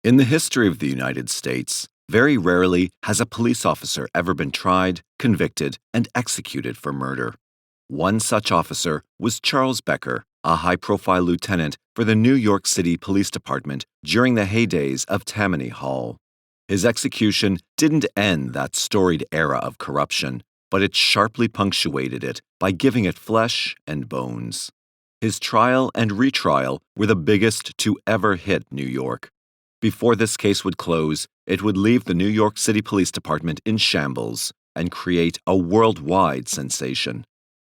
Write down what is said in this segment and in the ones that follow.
In the history of the United States, very rarely has a police officer ever been tried, convicted, and executed for murder. One such officer was Charles Becker, a high-profile lieutenant for the New York City Police Department during the heydays of Tammany Hall. His execution didn't end that storied era of corruption, but it sharply punctuated it by giving it flesh and bones. His trial and retrial were the biggest to ever hit New York. Before this case would close, it would leave the New York City Police Department in shambles and create a worldwide sensation.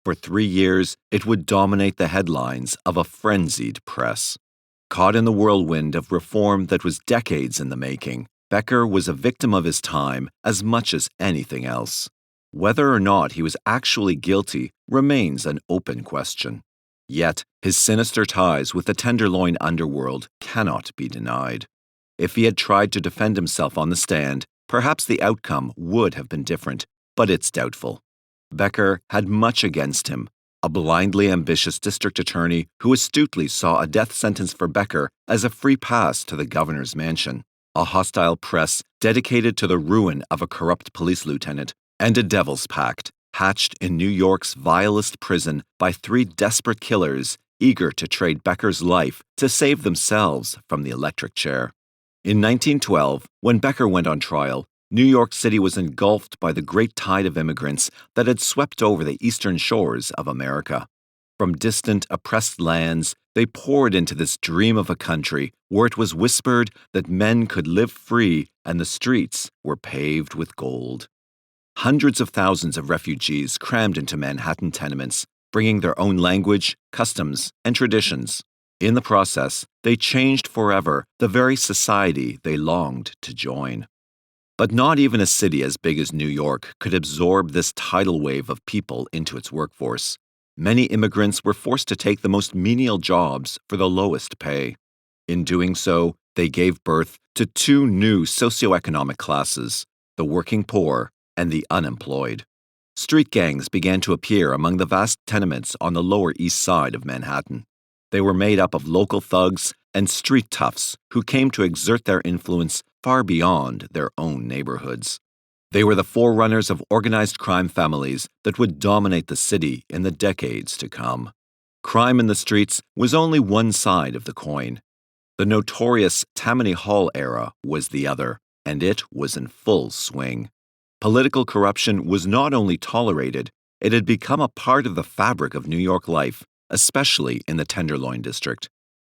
For 3 years, it would dominate the headlines of a frenzied press. Caught in the whirlwind of reform that was decades in the making, Becker was a victim of his time as much as anything else. Whether or not he was actually guilty remains an open question. Yet, his sinister ties with the Tenderloin underworld cannot be denied. If he had tried to defend himself on the stand, perhaps the outcome would have been different, but it's doubtful. Becker had much against him, a blindly ambitious district attorney who astutely saw a death sentence for Becker as a free pass to the governor's mansion, a hostile press dedicated to the ruin of a corrupt police lieutenant, and a devil's pact hatched in New York's vilest prison by 3 desperate killers eager to trade Becker's life to save themselves from the electric chair. In 1912, when Becker went on trial, New York City was engulfed by the great tide of immigrants that had swept over the eastern shores of America. From distant, oppressed lands, they poured into this dream of a country where it was whispered that men could live free and the streets were paved with gold. Hundreds of thousands of refugees crammed into Manhattan tenements, bringing their own language, customs, and traditions. In the process, they changed forever the very society they longed to join. But not even a city as big as New York could absorb this tidal wave of people into its workforce. Many immigrants were forced to take the most menial jobs for the lowest pay. In doing so, they gave birth to 2 new socioeconomic classes, the working poor and the unemployed. Street gangs began to appear among the vast tenements on the Lower East Side of Manhattan. They were made up of local thugs and street toughs who came to exert their influence far beyond their own neighborhoods. They were the forerunners of organized crime families that would dominate the city in the decades to come. Crime in the streets was only one side of the coin. The notorious Tammany Hall era was the other, and it was in full swing. Political corruption was not only tolerated, it had become a part of the fabric of New York life, especially in the Tenderloin district.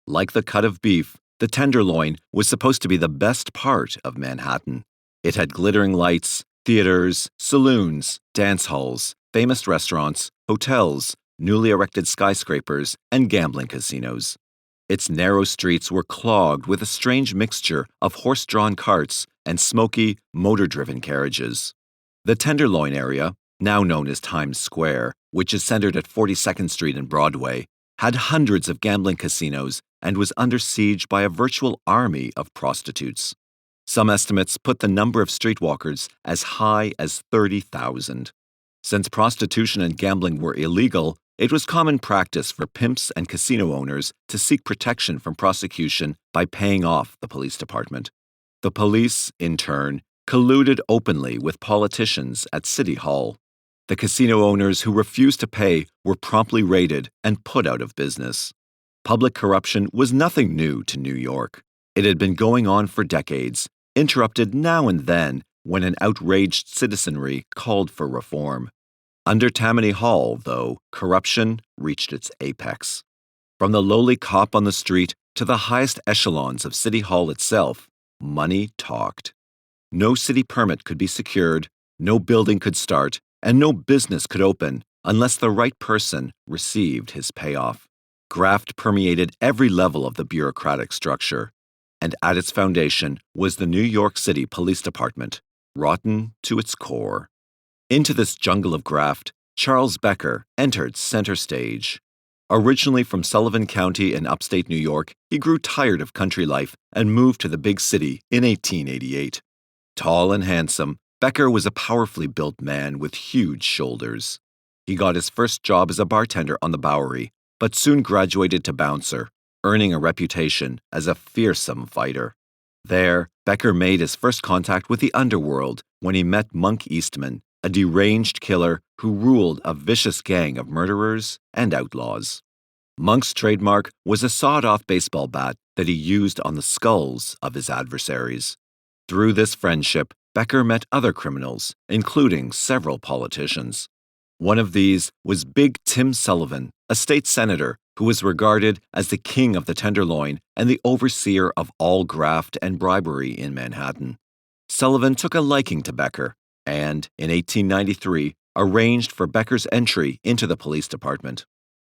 Like the cut of beef, the Tenderloin was supposed to be the best part of Manhattan. It had glittering lights, theaters, saloons, dance halls, famous restaurants, hotels, newly erected skyscrapers, and gambling casinos. Its narrow streets were clogged with a strange mixture of horse-drawn carts and smoky, motor-driven carriages. The Tenderloin area, now known as Times Square, which is centered at 42nd Street and Broadway, had hundreds of gambling casinos and was under siege by a virtual army of prostitutes. Some estimates put the number of streetwalkers as high as 30,000. Since prostitution and gambling were illegal, it was common practice for pimps and casino owners to seek protection from prosecution by paying off the police department. The police, in turn, colluded openly with politicians at City Hall. The casino owners who refused to pay were promptly raided and put out of business. Public corruption was nothing new to New York. It had been going on for decades, interrupted now and then when an outraged citizenry called for reform. Under Tammany Hall, though, corruption reached its apex. From the lowly cop on the street to the highest echelons of City Hall itself, money talked. No city permit could be secured, no building could start, and no business could open unless the right person received his payoff. Graft permeated every level of the bureaucratic structure, and at its foundation was the New York City Police Department, rotten to its core. Into this jungle of graft, Charles Becker entered center stage. Originally from Sullivan County in upstate New York, he grew tired of country life and moved to the big city in 1888. Tall and handsome, Becker was a powerfully built man with huge shoulders. He got his first job as a bartender on the Bowery, but soon graduated to bouncer, earning a reputation as a fearsome fighter. There, Becker made his first contact with the underworld when he met Monk Eastman, a deranged killer who ruled a vicious gang of murderers and outlaws. Monk's trademark was a sawed-off baseball bat that he used on the skulls of his adversaries. Through this friendship, Becker met other criminals, including several politicians. One of these was Big Tim Sullivan, a state senator who was regarded as the king of the Tenderloin and the overseer of all graft and bribery in Manhattan. Sullivan took a liking to Becker and, in 1893, arranged for Becker's entry into the police department.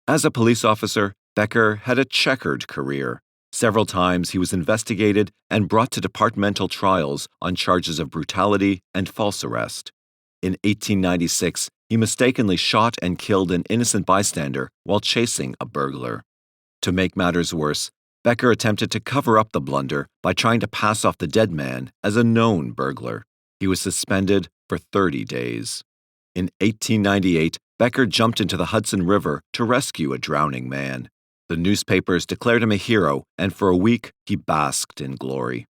As a police officer, Becker had a checkered career. Several times he was investigated and brought to departmental trials on charges of brutality and false arrest. In 1896, he mistakenly shot and killed an innocent bystander while chasing a burglar. To make matters worse, Becker attempted to cover up the blunder by trying to pass off the dead man as a known burglar. He was suspended for 30 days. In 1898, Becker jumped into the Hudson River to rescue a drowning man. The newspapers declared him a hero, and for a week he basked in glory.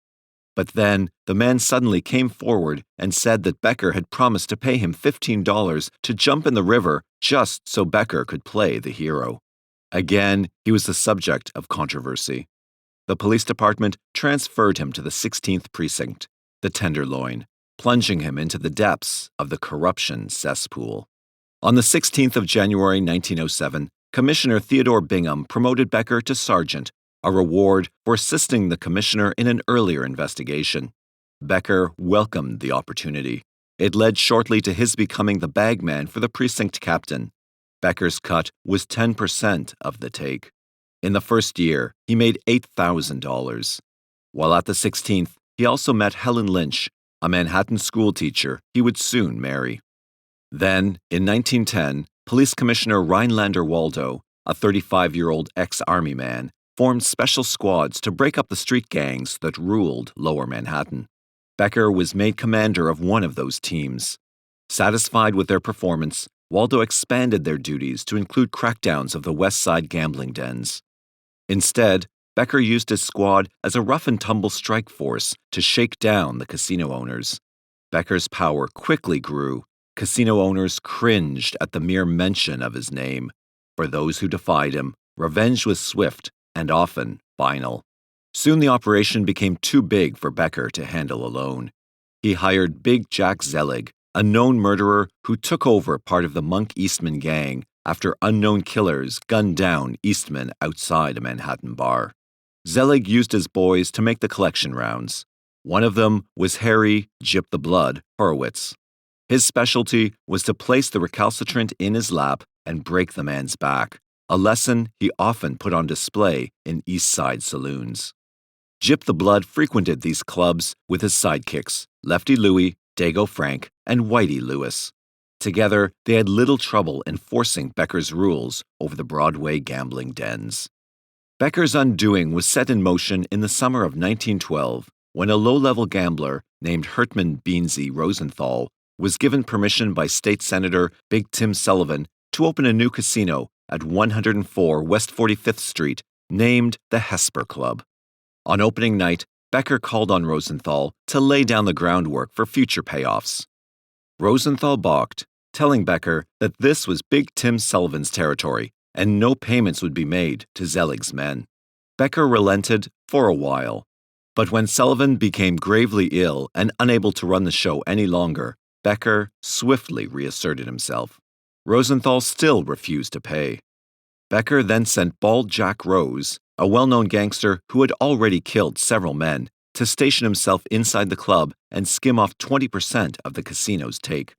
But then, the man suddenly came forward and said that Becker had promised to pay him $15 to jump in the river just so Becker could play the hero. Again, he was the subject of controversy. The police department transferred him to the 16th Precinct, the Tenderloin, plunging him into the depths of the corruption cesspool. On the 16th of January 1907, Commissioner Theodore Bingham promoted Becker to sergeant, a reward for assisting the commissioner in an earlier investigation. Becker welcomed the opportunity. It led shortly to his becoming the bagman for the precinct captain. Becker's cut was 10% of the take. In the first year, he made $8,000. While at the 16th, he also met Helen Lynch, a Manhattan schoolteacher he would soon marry. Then, in 1910, Police Commissioner Rhinelander Waldo, a 35-year-old ex-army man, formed special squads to break up the street gangs that ruled Lower Manhattan. Becker was made commander of one of those teams. Satisfied with their performance, Waldo expanded their duties to include crackdowns of the West Side gambling dens. Instead, Becker used his squad as a rough-and-tumble strike force to shake down the casino owners. Becker's power quickly grew. Casino owners cringed at the mere mention of his name. For those who defied him, revenge was swift and often final. Soon the operation became too big for Becker to handle alone. He hired Big Jack Zelig, a known murderer who took over part of the Monk Eastman gang after unknown killers gunned down Eastman outside a Manhattan bar. Zelig used his boys to make the collection rounds. One of them was Harry "Gyp the Blood" Horowitz. His specialty was to place the recalcitrant in his lap and break the man's back, a lesson he often put on display in East Side saloons. Gyp the Blood frequented these clubs with his sidekicks, Lefty Louie, Dago Frank, and Whitey Lewis. Together, they had little trouble enforcing Becker's rules over the Broadway gambling dens. Becker's undoing was set in motion in the summer of 1912 when a low-level gambler named Herman Rosenthal was given permission by State Senator Big Tim Sullivan to open a new casino at 104 West 45th Street named the Hesper Club. On opening night, Becker called on Rosenthal to lay down the groundwork for future payoffs. Rosenthal balked, telling Becker that this was Big Tim Sullivan's territory and no payments would be made to Zelig's men. Becker relented for a while, but when Sullivan became gravely ill and unable to run the show any longer, Becker swiftly reasserted himself. Rosenthal still refused to pay. Becker then sent Bald Jack Rose, a well-known gangster who had already killed several men, to station himself inside the club and skim off 20% of the casino's take.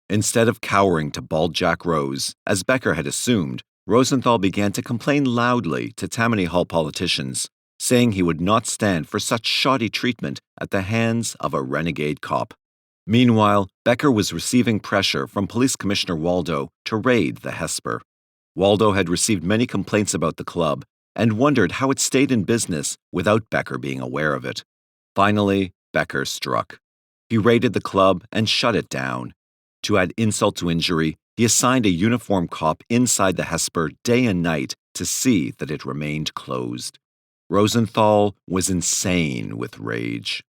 Instead of cowering to Bald Jack Rose, as Becker had assumed, Rosenthal began to complain loudly to Tammany Hall politicians, saying he would not stand for such shoddy treatment at the hands of a renegade cop. Meanwhile, Becker was receiving pressure from Police Commissioner Waldo to raid the Hesper. Waldo had received many complaints about the club and wondered how it stayed in business without Becker being aware of it. Finally, Becker struck. He raided the club and shut it down. To add insult to injury, he assigned a uniformed cop inside the Hesper day and night to see that it remained closed. Rosenthal was insane with rage.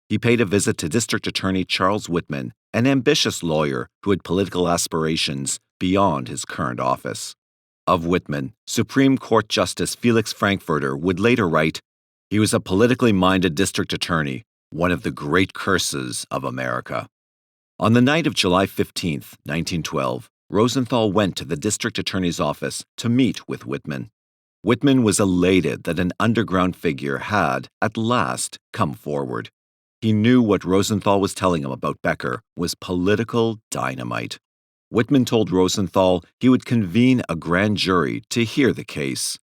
He paid a visit to District Attorney Charles Whitman, an ambitious lawyer who had political aspirations beyond his current office. Of Whitman, Supreme Court Justice Felix Frankfurter would later write, "He was a politically minded district attorney, one of the great curses of America." On the night of July 15, 1912, Rosenthal went to the district attorney's office to meet with Whitman. Whitman was elated that an underground figure had, at last, come forward. He knew what Rosenthal was telling him about Becker was political dynamite. Whitman told Rosenthal he would convene a grand jury to hear the case.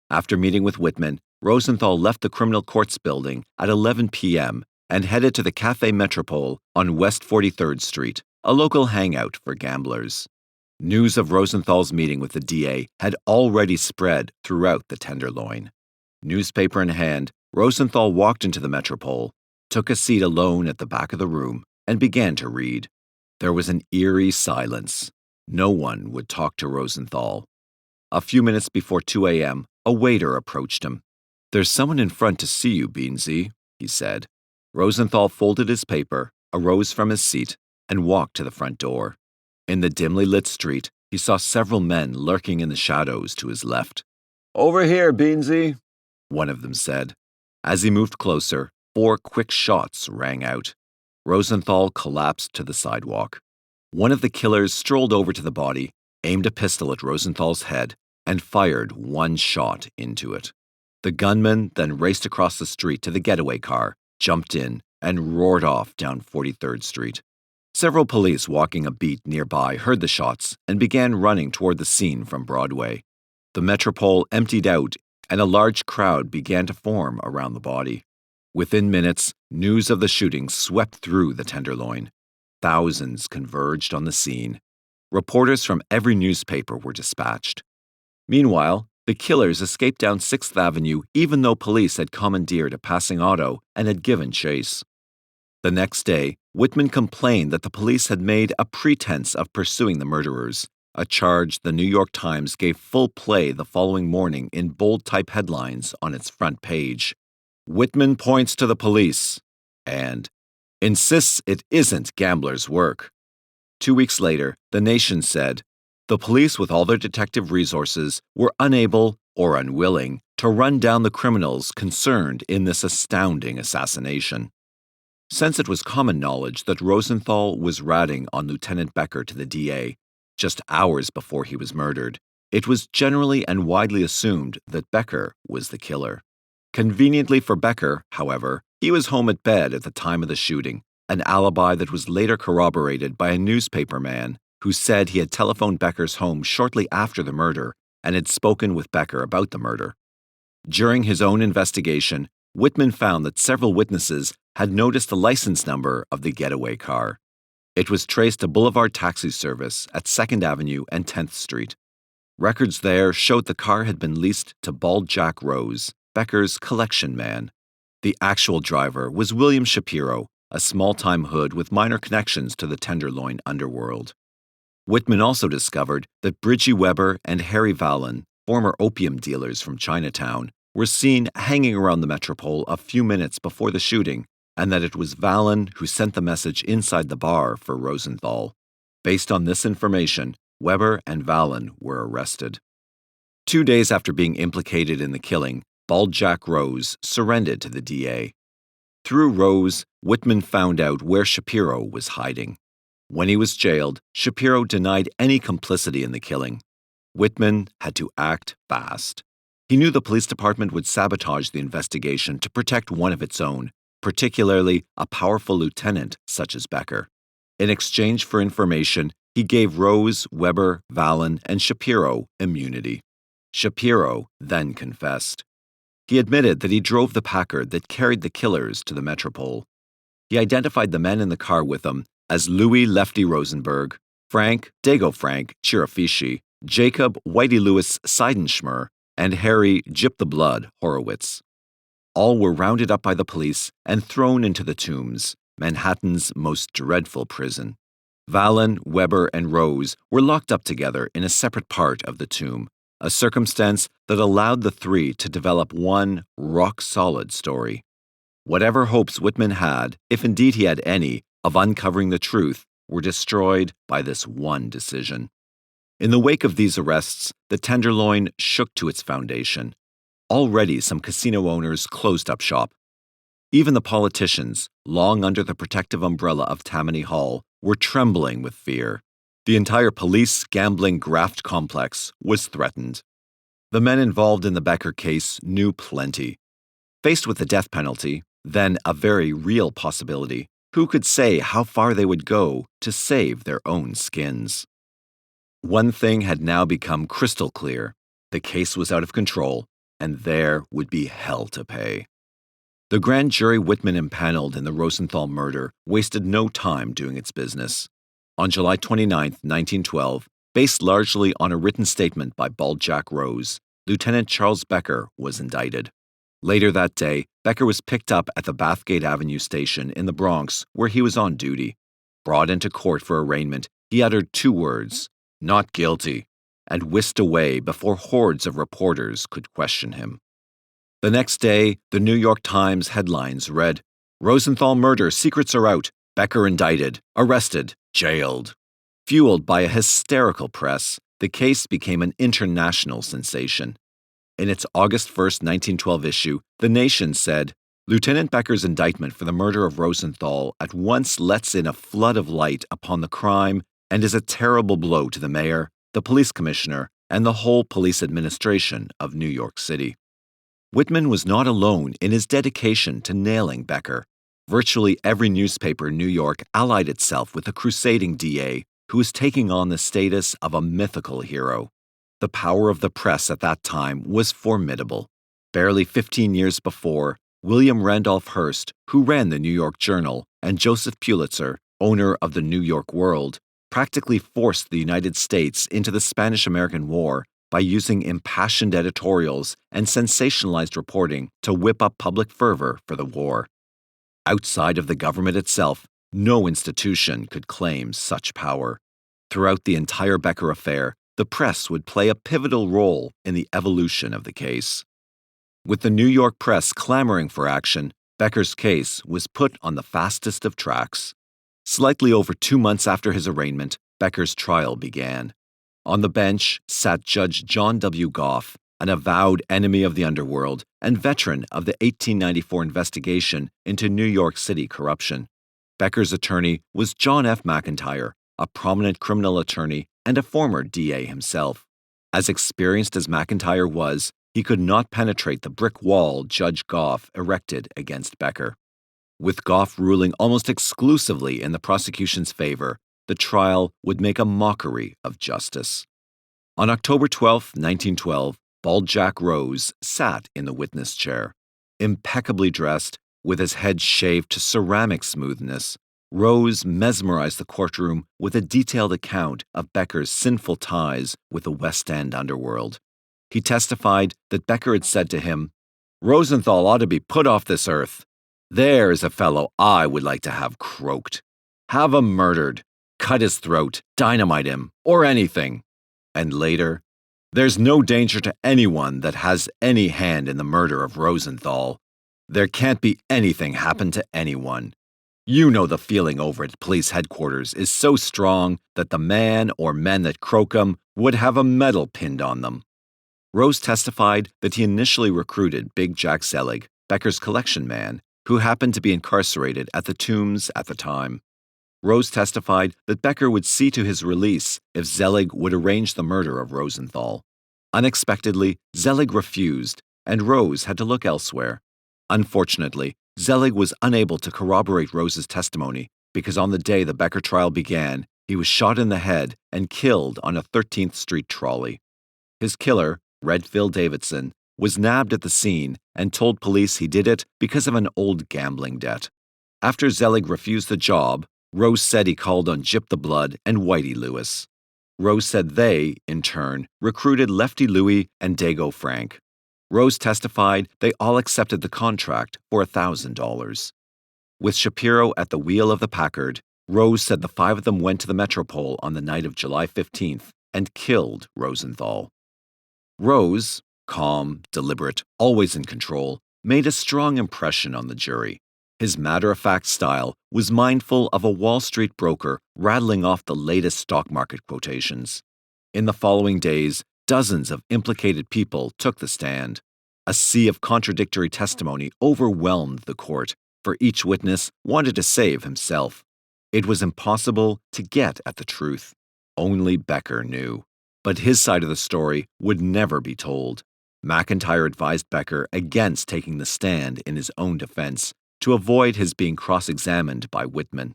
After meeting with Whitman, Rosenthal left the criminal courts building at 11 p.m. and headed to the Café Metropole on West 43rd Street, a local hangout for gamblers. News of Rosenthal's meeting with the DA had already spread throughout the Tenderloin. Newspaper in hand, Rosenthal walked into the Metropole, took a seat alone at the back of the room, and began to read. There was an eerie silence. No one would talk to Rosenthal. A few minutes before 2 a.m., a waiter approached him. "There's someone in front to see you, Beansy," he said. Rosenthal folded his paper, arose from his seat, and walked to the front door. In the dimly lit street, he saw several men lurking in the shadows to his left. "Over here, Beansy," one of them said. As he moved closer, 4 quick shots rang out. Rosenthal collapsed to the sidewalk. One of the killers strolled over to the body, aimed a pistol at Rosenthal's head, and fired 1 shot into it. The gunman then raced across the street to the getaway car, jumped in, and roared off down 43rd Street. Several police walking a beat nearby heard the shots and began running toward the scene from Broadway. The Metropole emptied out, and a large crowd began to form around the body. Within minutes, news of the shooting swept through the Tenderloin. Thousands converged on the scene. Reporters from every newspaper were dispatched. Meanwhile, the killers escaped down 6th Avenue even though police had commandeered a passing auto and had given chase. The next day, Whitman complained that the police had made a pretense of pursuing the murderers, a charge the New York Times gave full play the following morning in bold-type headlines on its front page. "Whitman points to the police," and "insists it isn't gamblers' work." 2 weeks later, The Nation said, "The police, with all their detective resources, were unable or unwilling to run down the criminals concerned in this astounding assassination." Since it was common knowledge that Rosenthal was ratting on Lieutenant Becker to the DA just hours before he was murdered, it was generally and widely assumed that Becker was the killer. Conveniently for Becker, however, he was home at bed at the time of the shooting, an alibi that was later corroborated by a newspaper man who said he had telephoned Becker's home shortly after the murder and had spoken with Becker about the murder. During his own investigation, Whitman found that several witnesses had noticed the license number of the getaway car. It was traced to Boulevard Taxi Service at 2nd Avenue and 10th Street. Records there showed the car had been leased to Bald Jack Rose, Becker's collection man. The actual driver was William Shapiro, a small-time hood with minor connections to the Tenderloin underworld. Whitman also discovered that Bridgie Weber and Harry Vallon, former opium dealers from Chinatown, were seen hanging around the Metropole a few minutes before the shooting, and that it was Vallon who sent the message inside the bar for Rosenthal. Based on this information, Weber and Vallon were arrested. 2 days after being implicated in the killing, Bald Jack Rose surrendered to the DA. Through Rose, Whitman found out where Shapiro was hiding. When he was jailed, Shapiro denied any complicity in the killing. Whitman had to act fast. He knew the police department would sabotage the investigation to protect one of its own, particularly a powerful lieutenant such as Becker. In exchange for information, he gave Rose, Weber, Vallon, and Shapiro immunity. Shapiro then confessed. He admitted that he drove the Packard that carried the killers to the Metropole. He identified the men in the car with him as Louis Lefty Rosenberg, Frank Dago Frank Chirafishi, Jacob Whitey Lewis Seidenschmer, and Harry Gyp the Blood Horowitz. All were rounded up by the police and thrown into the Tombs, Manhattan's most dreadful prison. Vallon, Weber, and Rose were locked up together in a separate part of the tomb, a circumstance that allowed the three to develop one rock-solid story. Whatever hopes Whitman had, if indeed he had any, of uncovering the truth, were destroyed by this one decision. In the wake of these arrests, the Tenderloin shook to its foundation. Already some casino owners closed up shop. Even the politicians, long under the protective umbrella of Tammany Hall, were trembling with fear. The entire police gambling graft complex was threatened. The men involved in the Becker case knew plenty. Faced with the death penalty, then a very real possibility, who could say how far they would go to save their own skins? One thing had now become crystal clear. The case was out of control, and there would be hell to pay. The grand jury Whitman impaneled in the Rosenthal murder wasted no time doing its business. On July 29, 1912, based largely on a written statement by Bald Jack Rose, Lieutenant Charles Becker was indicted. Later that day, Becker was picked up at the Bathgate Avenue station in the Bronx, where he was on duty. Brought into court for arraignment, he uttered two words, "Not guilty," and whisked away before hordes of reporters could question him. The next day, the New York Times headlines read, "Rosenthal murder secrets are out. Becker indicted, arrested, jailed." Fueled by a hysterical press, the case became an international sensation. In its August 1, 1912 issue, The Nation said, "Lieutenant Becker's indictment for the murder of Rosenthal at once lets in a flood of light upon the crime and is a terrible blow to the mayor, the police commissioner, and the whole police administration of New York City." Whitman was not alone in his dedication to nailing Becker. Virtually every newspaper in New York allied itself with the crusading DA, who was taking on the status of a mythical hero. The power of the press at that time was formidable. Barely 15 years before, William Randolph Hearst, who ran the New York Journal, and Joseph Pulitzer, owner of the New York World, practically forced the United States into the Spanish-American War by using impassioned editorials and sensationalized reporting to whip up public fervor for the war. Outside of the government itself, no institution could claim such power. Throughout the entire Becker affair, the press would play a pivotal role in the evolution of the case. With the New York press clamoring for action, Becker's case was put on the fastest of tracks. Slightly over 2 months after his arraignment, Becker's trial began. On the bench sat Judge John W. Goff, an avowed enemy of the underworld and veteran of the 1894 investigation into New York City corruption. Becker's attorney was John F. McIntyre, a prominent criminal attorney and a former DA himself. As experienced as McIntyre was, he could not penetrate the brick wall Judge Goff erected against Becker. With Goff ruling almost exclusively in the prosecution's favor, the trial would make a mockery of justice. On October 12, 1912, Bald Jack Rose sat in the witness chair. Impeccably dressed, with his head shaved to ceramic smoothness, Rose mesmerized the courtroom with a detailed account of Becker's sinful ties with the West End underworld. He testified that Becker had said to him, "Rosenthal ought to be put off this earth. There is a fellow I would like to have croaked. Have him murdered, cut his throat, dynamite him, or anything." And later, "There's no danger to anyone that has any hand in the murder of Rosenthal. There can't be anything happen to anyone. You know the feeling over at police headquarters is so strong that the man or men that croak 'em would have a medal pinned on them." Rose testified that he initially recruited Big Jack Zelig, Becker's collection man, who happened to be incarcerated at the Tombs at the time. Rose testified that Becker would see to his release if Zelig would arrange the murder of Rosenthal. Unexpectedly, Zelig refused, and Rose had to look elsewhere. Unfortunately, Zelig was unable to corroborate Rose's testimony because on the day the Becker trial began, he was shot in the head and killed on a 13th Street trolley. His killer, Red Phil Davidson, was nabbed at the scene and told police he did it because of an old gambling debt. After Zelig refused the job, Rose said he called on Gyp the Blood and Whitey Lewis. Rose said they, in turn, recruited Lefty Louie and Dago Frank. Rose testified they all accepted the contract for $1,000. With Shapiro at the wheel of the Packard, Rose said the 5 of them went to the Metropole on the night of July 15th and killed Rosenthal. Rose, calm, deliberate, always in control, made a strong impression on the jury. His matter-of-fact style was mindful of a Wall Street broker rattling off the latest stock market quotations. In the following days, dozens of implicated people took the stand. A sea of contradictory testimony overwhelmed the court, for each witness wanted to save himself. It was impossible to get at the truth. Only Becker knew. But his side of the story would never be told. McIntyre advised Becker against taking the stand in his own defense to avoid his being cross-examined by Whitman.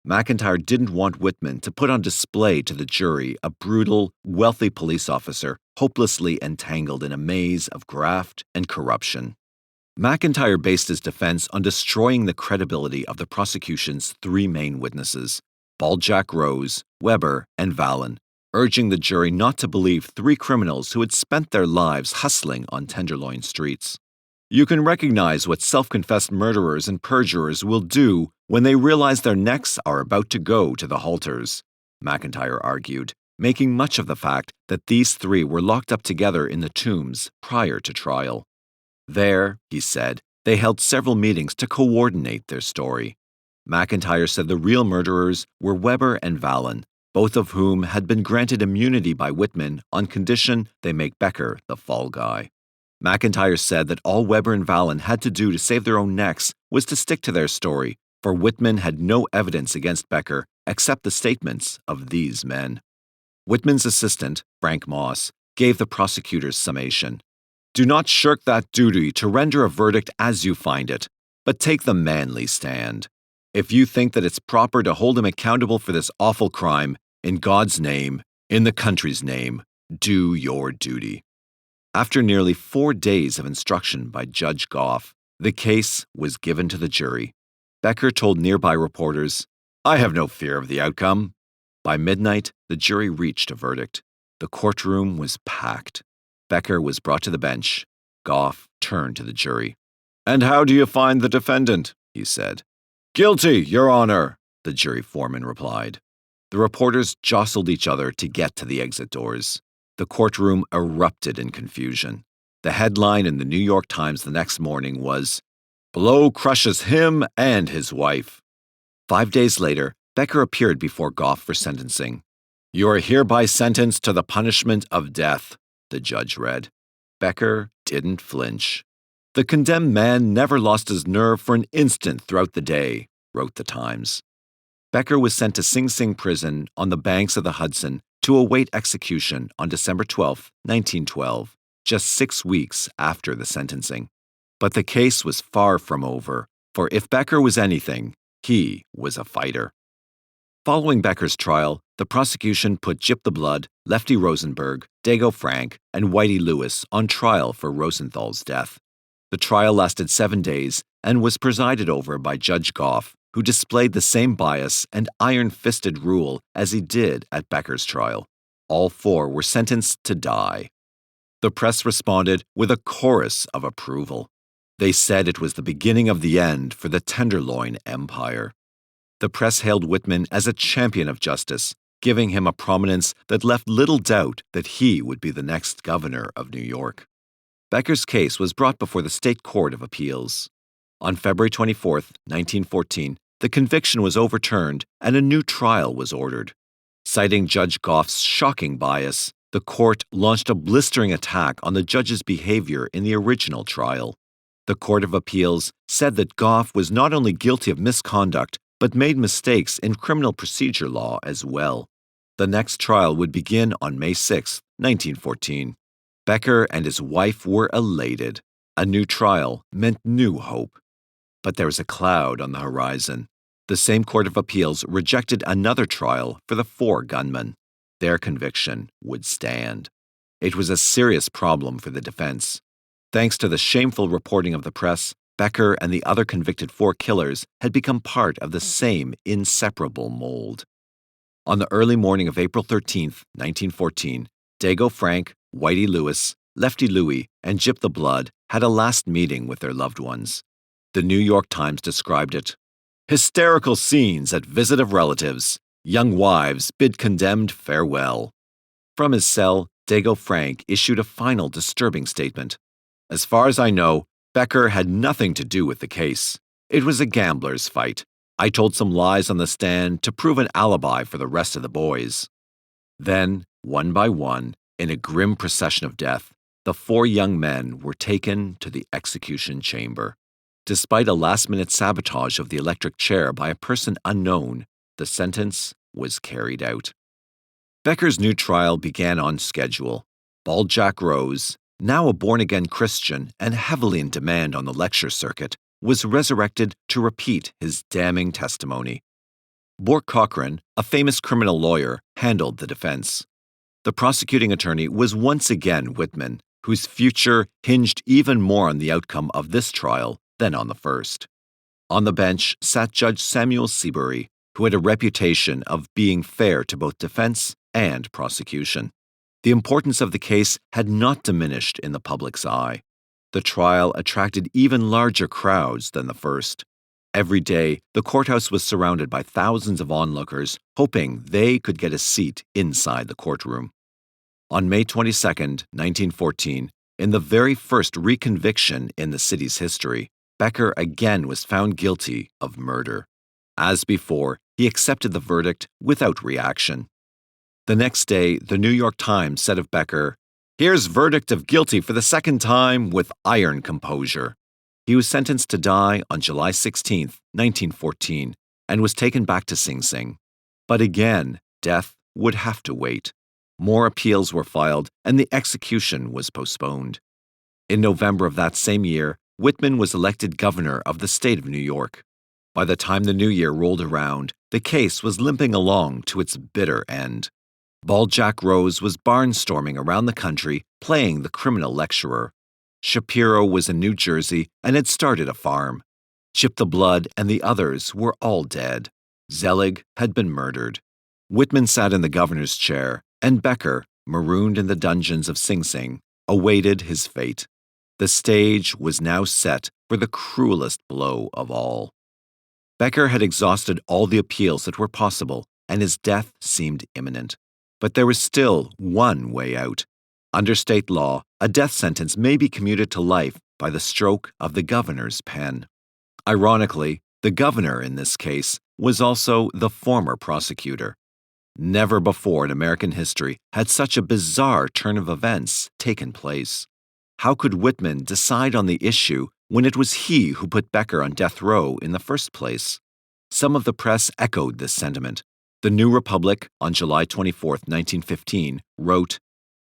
McIntyre didn't want Whitman to put on display to the jury a brutal, wealthy police officer hopelessly entangled in a maze of graft and corruption. McIntyre based his defense on destroying the credibility of the prosecution's three main witnesses, Bald-Jack Rose, Weber, and Vallon, urging the jury not to believe three criminals who had spent their lives hustling on Tenderloin streets. You can recognize what self-confessed murderers and perjurers will do when they realize their necks are about to go to the halters, McIntyre argued, making much of the fact that these three were locked up together in the Tombs prior to trial. There, he said, they held several meetings to coordinate their story. McIntyre said the real murderers were Weber and Vallon, both of whom had been granted immunity by Whitman on condition they make Becker the fall guy. McIntyre said that all Weber and Vallon had to do to save their own necks was to stick to their story, for Whitman had no evidence against Becker except the statements of these men. Whitman's assistant, Frank Moss, gave the prosecutor's summation. Do not shirk that duty to render a verdict as you find it, but take the manly stand. If you think that it's proper to hold him accountable for this awful crime, in God's name, in the country's name, do your duty. After nearly 4 days of instruction by Judge Goff, the case was given to the jury. Becker told nearby reporters, I have no fear of the outcome. By midnight, the jury reached a verdict. The courtroom was packed. Becker was brought to the bench. Goff turned to the jury. And how do you find the defendant? He said. Guilty, Your Honor, the jury foreman replied. The reporters jostled each other to get to the exit doors. The courtroom erupted in confusion. The headline in the New York Times the next morning was, Blow crushes him and his wife. 5 days later, Becker appeared before Goff for sentencing. You are hereby sentenced to the punishment of death, the judge read. Becker didn't flinch. The condemned man never lost his nerve for an instant throughout the day, wrote the Times. Becker was sent to Sing Sing prison on the banks of the Hudson to await execution on December 12, 1912, just 6 weeks after the sentencing. But the case was far from over, for if Becker was anything, he was a fighter. Following Becker's trial, the prosecution put Gyp the Blood, Lefty Rosenberg, Dago Frank, and Whitey Lewis on trial for Rosenthal's death. The trial lasted 7 days and was presided over by Judge Goff, who displayed the same bias and iron-fisted rule as he did at Becker's trial. All 4 were sentenced to die. The press responded with a chorus of approval. They said it was the beginning of the end for the Tenderloin Empire. The press hailed Whitman as a champion of justice, giving him a prominence that left little doubt that he would be the next governor of New York. Becker's case was brought before the State Court of Appeals. On February 24, 1914, the conviction was overturned and a new trial was ordered. Citing Judge Goff's shocking bias, the court launched a blistering attack on the judge's behavior in the original trial. The Court of Appeals said that Goff was not only guilty of misconduct, but made mistakes in criminal procedure law as well. The next trial would begin on May 6, 1914. Becker and his wife were elated. A new trial meant new hope. But there was a cloud on the horizon. The same Court of Appeals rejected another trial for the 4 gunmen. Their conviction would stand. It was a serious problem for the defense. Thanks to the shameful reporting of the press, Becker and the other convicted 4 killers had become part of the same inseparable mold. On the early morning of April 13, 1914, Dago Frank, Whitey Lewis, Lefty Louie, and Gyp the Blood had a last meeting with their loved ones. The New York Times described it. Hysterical scenes at visit of relatives. Young wives bid condemned farewell. From his cell, Dago Frank issued a final disturbing statement. As far as I know, Becker had nothing to do with the case. It was a gambler's fight. I told some lies on the stand to prove an alibi for the rest of the boys. Then, one by one, in a grim procession of death, the 4 young men were taken to the execution chamber. Despite a last-minute sabotage of the electric chair by a person unknown, the sentence was carried out. Becker's new trial began on schedule. Bald Jack Rose, now a born-again Christian and heavily in demand on the lecture circuit, was resurrected to repeat his damning testimony. Bork Cochran, a famous criminal lawyer, handled the defense. The prosecuting attorney was once again Whitman, whose future hinged even more on the outcome of this trial than on the first. On the bench sat Judge Samuel Seabury, who had a reputation of being fair to both defense and prosecution. The importance of the case had not diminished in the public's eye. The trial attracted even larger crowds than the first. Every day, the courthouse was surrounded by thousands of onlookers, hoping they could get a seat inside the courtroom. On May 22, 1914, in the very first reconviction in the city's history, Becker again was found guilty of murder. As before, he accepted the verdict without reaction. The next day, the New York Times said of Becker, "Here's verdict of guilty for the second time with iron composure." He was sentenced to die on July 16, 1914, and was taken back to Sing Sing. But again, death would have to wait. More appeals were filed, and the execution was postponed. In November of that same year, Whitman was elected governor of the state of New York. By the time the new year rolled around, the case was limping along to its bitter end. Bald Jack Rose was barnstorming around the country, playing the criminal lecturer. Shapiro was in New Jersey and had started a farm. Chip the Blood and the others were all dead. Zelig had been murdered. Whitman sat in the governor's chair, and Becker, marooned in the dungeons of Sing Sing, awaited his fate. The stage was now set for the cruelest blow of all. Becker had exhausted all the appeals that were possible, and his death seemed imminent. But there was still one way out. Under state law, a death sentence may be commuted to life by the stroke of the governor's pen. Ironically, the governor in this case was also the former prosecutor. Never before in American history had such a bizarre turn of events taken place. How could Whitman decide on the issue when it was he who put Becker on death row in the first place? Some of the press echoed this sentiment. The New Republic, on July 24, 1915, wrote,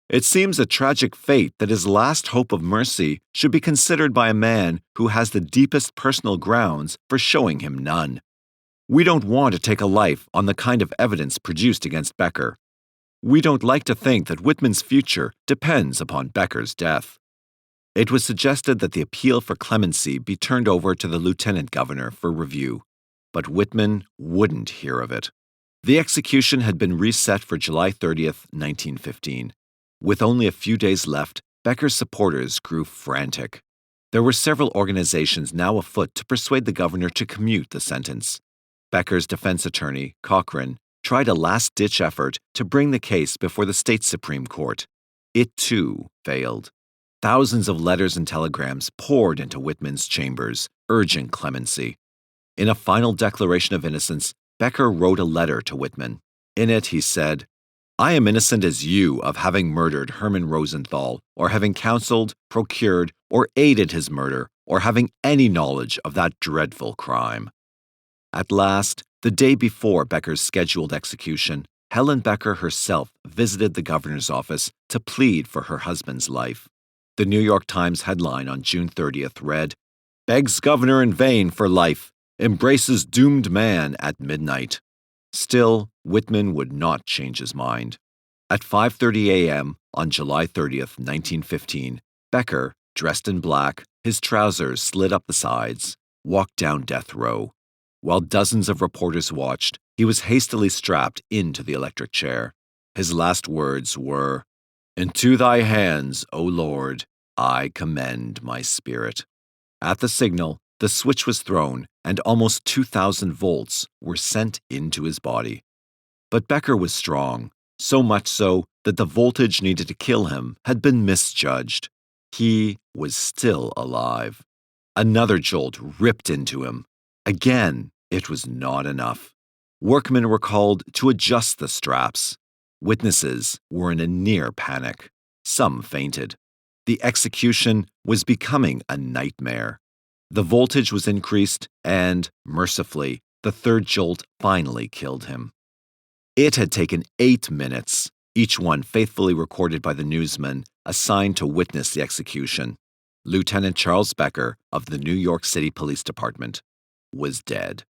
"It seems a tragic fate that his last hope of mercy should be considered by a man who has the deepest personal grounds for showing him none. We don't want to take a life on the kind of evidence produced against Becker. We don't like to think that Whitman's future depends upon Becker's death." It was suggested that the appeal for clemency be turned over to the lieutenant governor for review, but Whitman wouldn't hear of it. The execution had been reset for July 30, 1915. With only a few days left, Becker's supporters grew frantic. There were several organizations now afoot to persuade the governor to commute the sentence. Becker's defense attorney, Cochran, tried a last-ditch effort to bring the case before the state Supreme Court. It, too, failed. Thousands of letters and telegrams poured into Whitman's chambers, urging clemency. In a final declaration of innocence, Becker wrote a letter to Whitman. In it, he said, "I am innocent as you of having murdered Herman Rosenthal, or having counseled, procured, or aided his murder, or having any knowledge of that dreadful crime." At last, the day before Becker's scheduled execution, Helen Becker herself visited the governor's office to plead for her husband's life. The New York Times headline on June 30th read, "Begs governor in vain for life, embraces doomed man at midnight." Still, Whitman would not change his mind. At 5:30 a.m. on July 30th, 1915, Becker, dressed in black, his trousers slid up the sides, walked down death row. While dozens of reporters watched, he was hastily strapped into the electric chair. His last words were, "Into thy hands, O Lord, I commend my spirit." At the signal, the switch was thrown, and almost 2,000 volts were sent into his body. But Becker was strong so much so that the voltage needed to kill him had been misjudged. He was still alive. Another jolt ripped into him. Again, it was not enough. Workmen were called to adjust the straps. Witnesses were in a near panic. Some fainted. The execution was becoming a nightmare. The voltage was increased, and, mercifully, the third jolt finally killed him. It had taken 8 minutes, each one faithfully recorded by the newsman assigned to witness the execution. Lieutenant Charles Becker of the New York City Police Department was dead.